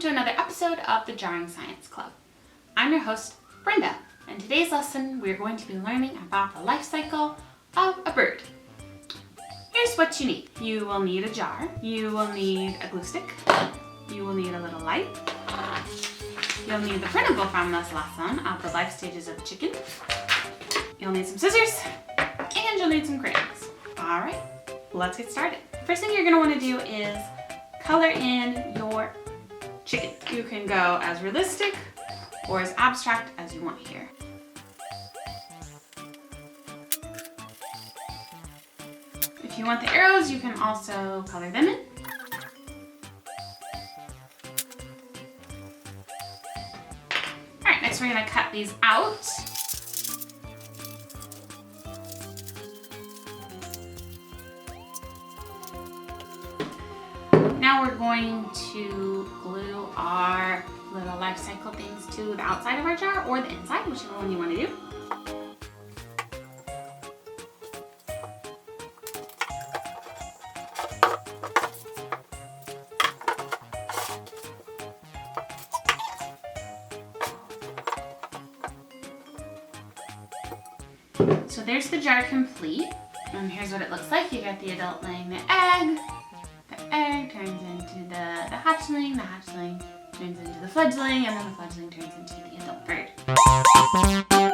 to another episode of the Drawing Science Club. I'm your host, Brenda, and today's lesson we're going to be learning about the life cycle of a bird. Here's what you need. You will need a jar, you will need a glue stick, you will need a little light, you'll need the printable from this lesson of the life stages of chicken, you'll need some scissors, and you'll need some crayons. Alright, let's get started. First thing you're going to want to do is color in your chicken. You can go as realistic or as abstract as you want here. If you want the arrows, you can also color them in. Alright, next we're going to cut these out. Now we're going to glue our little life cycle things to the outside of our jar or the inside, whichever one you want to do. So there's the jar complete, and here's what it looks like. You got the adult laying the egg turns into the hatchling turns into the fledgling, and then the fledgling turns into the adult bird.